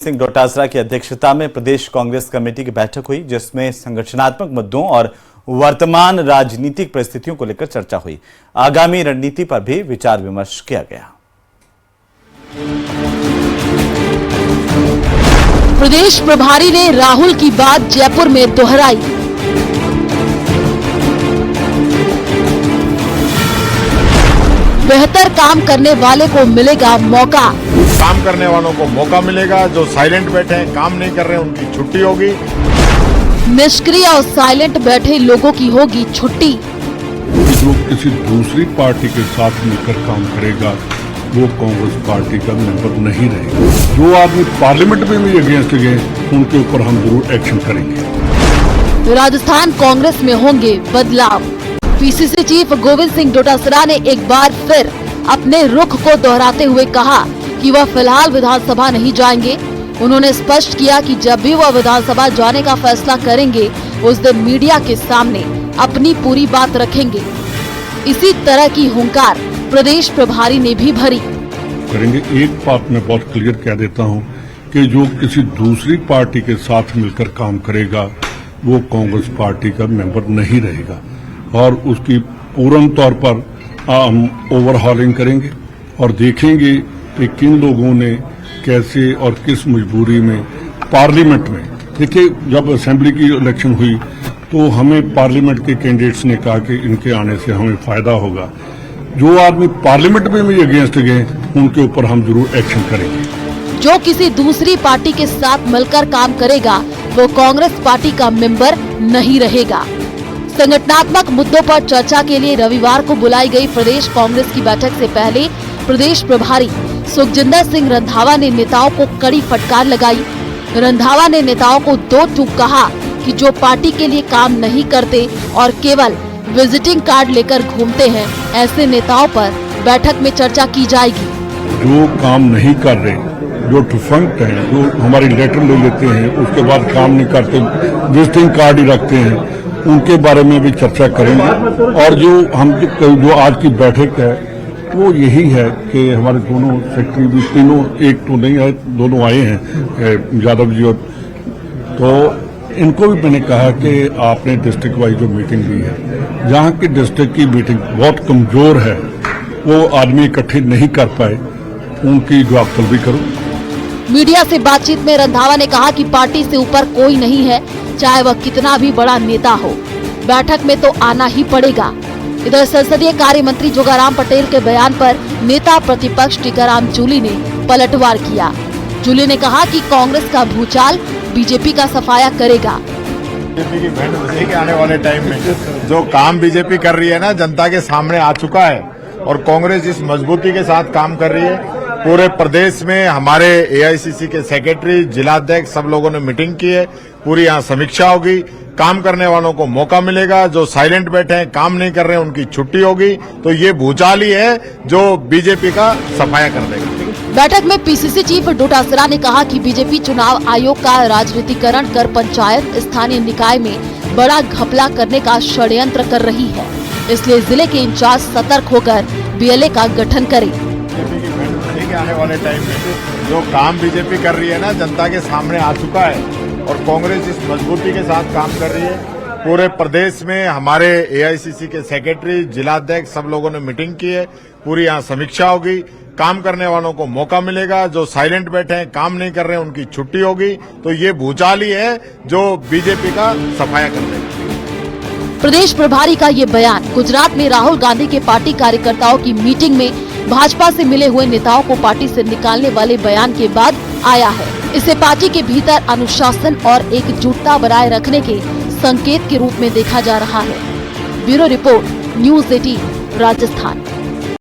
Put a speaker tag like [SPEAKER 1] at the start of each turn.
[SPEAKER 1] सिंह डोटासरा की अध्यक्षता में प्रदेश कांग्रेस कमेटी की बैठक हुई, जिसमें संगठनात्मक मुद्दों और वर्तमान राजनीतिक परिस्थितियों को लेकर चर्चा हुई। आगामी रणनीति पर भी विचार विमर्श किया गया।
[SPEAKER 2] प्रदेश प्रभारी ने राहुल की बात जयपुर में दोहराई। बेहतर काम करने वाले को मिलेगा मौका।
[SPEAKER 3] काम करने वालों को मौका मिलेगा। जो साइलेंट बैठे हैं, काम नहीं कर रहे हैं, उनकी छुट्टी होगी।
[SPEAKER 2] निष्क्रिय और साइलेंट बैठे लोगों की होगी छुट्टी।
[SPEAKER 4] जो किसी दूसरी पार्टी के साथ मिलकर काम करेगा वो कांग्रेस पार्टी का मेंबर नहीं रहेगा। जो आदमी पार्लियामेंट में भी अगेंस्ट गए उनके ऊपर हम जरूर एक्शन करेंगे।
[SPEAKER 2] राजस्थान कांग्रेस में होंगे बदलाव। पीसीसी चीफ गोविंद सिंह डोटासरा ने एक बार फिर अपने रुख को दोहराते हुए कहा कि वह फिलहाल विधानसभा नहीं जाएंगे। उन्होंने स्पष्ट किया कि जब भी वह विधानसभा जाने का फैसला करेंगे उस दिन मीडिया के सामने अपनी पूरी बात रखेंगे। इसी तरह की हुंकार प्रदेश प्रभारी ने भी भरी।
[SPEAKER 4] करेंगे। एक बात मैं बहुत क्लियर कह देता हूं कि जो किसी दूसरी पार्टी के साथ मिलकर काम करेगा वो कांग्रेस पार्टी का मेंबर नहीं रहेगा और उसकी पूर्ण तौर पर हम ओवरहॉलिंग करेंगे और देखेंगे कि किन लोगों ने कैसे और किस मजबूरी में पार्लियामेंट में। देखिए, जब असेंबली की इलेक्शन हुई तो हमें पार्लियामेंट के कैंडिडेट्स ने कहा कि इनके आने से हमें फायदा होगा। जो आदमी पार्लियामेंट में भी अगेंस्ट गए उनके ऊपर हम जरूर एक्शन करेंगे।
[SPEAKER 2] जो किसी दूसरी पार्टी के साथ मिलकर काम करेगा वो कांग्रेस पार्टी का मेंबर नहीं रहेगा। संगठनात्मक मुद्दों पर चर्चा के लिए रविवार को बुलाई गई प्रदेश कांग्रेस की बैठक से पहले प्रदेश प्रभारी सुखजिंदर सिंह रंधावा ने नेताओं को कड़ी फटकार लगाई। रंधावा ने नेताओं को दो टूक कहा कि जो पार्टी के लिए काम नहीं करते और केवल विजिटिंग कार्ड लेकर घूमते हैं, ऐसे नेताओं पर बैठक में चर्चा की जाएगी।
[SPEAKER 4] जो काम नहीं कर रहे, जो डिफंक्ट हैं, जो हमारी लेटर ले लेते हैं उसके बाद काम नहीं करते, विजिटिंग कार्ड ही रखते हैं, उनके बारे में भी चर्चा करेंगे। और जो आज की बैठक है वो यही है कि हमारे दोनों सेक्रेटरी भी, तीनों, एक तो नहीं आए, दोनों आए हैं, यादव जी, और तो इनको भी मैंने कहा कि आपने डिस्ट्रिक्ट वाइज जो मीटिंग ली है, जहाँ की डिस्ट्रिक्ट की मीटिंग बहुत कमजोर है, वो आदमी इकट्ठे नहीं कर पाए, उनकी जवाब तलबी करो।
[SPEAKER 2] मीडिया से बातचीत में रंधावा ने कहा कि पार्टी से ऊपर कोई नहीं है, चाहे वह कितना भी बड़ा नेता हो, बैठक में तो आना ही पड़ेगा। इधर संसदीय कार्य मंत्री जोगाराम पटेल के बयान पर नेता प्रतिपक्ष टीकाराम जूली ने पलटवार किया। जूली ने कहा कि कांग्रेस का भूचाल बीजेपी का सफाया करेगा।
[SPEAKER 3] बीजेपी की बैंड बजेगी आने वाले टाइम में। जो काम बीजेपी कर रही है ना, जनता के सामने आ चुका है और कांग्रेस जिस मजबूती के साथ काम कर रही है, पूरे प्रदेश में हमारे एआईसीसी के सेक्रेटरी, जिलाध्यक्ष सब लोगों ने मीटिंग की है। पूरी यहाँ समीक्षा होगी। काम करने वालों को मौका मिलेगा। जो साइलेंट बैठे हैं, काम नहीं कर रहे हैं, उनकी छुट्टी होगी। तो ये भूचाल ही है जो बीजेपी का सफाया कर देगा।
[SPEAKER 2] बैठक में पीसीसी चीफ डोटासरा ने कहा कि बीजेपी चुनाव आयोग का राजनीतिकरण कर पंचायत स्थानीय निकाय में बड़ा घपला करने का षड्यंत्र कर रही है, इसलिए जिले के इंचार्ज सतर्क होकर बीएलए का गठन करें।
[SPEAKER 3] बीजेपी की बैंड बजेगी आने वाले टाइम में। जो काम बीजेपी कर रही है ना, जनता के सामने आ चुका है और कांग्रेस जिस मजबूती के साथ काम कर रही है, पूरे प्रदेश में हमारे एआईसीसी के सेक्रेटरी, जिलाध्यक्ष सब लोगों ने मीटिंग की है। पूरी यहाँ समीक्षा होगी। काम करने वालों को मौका मिलेगा। जो साइलेंट बैठे हैं, काम नहीं कर रहे हैं, उनकी छुट्टी होगी। तो ये भूचाल ही है जो बीजेपी का सफाया कर देगा।
[SPEAKER 2] प्रदेश प्रभारी का ये बयान गुजरात में राहुल गांधी के पार्टी कार्यकर्ताओं की मीटिंग में भाजपा से मिले हुए नेताओं को पार्टी से निकालने वाले बयान के बाद आया है। इसे पार्टी के भीतर अनुशासन और एकजुटता बनाए रखने के संकेत के रूप में देखा जा रहा है। Bureau report, news 18 Rajasthan.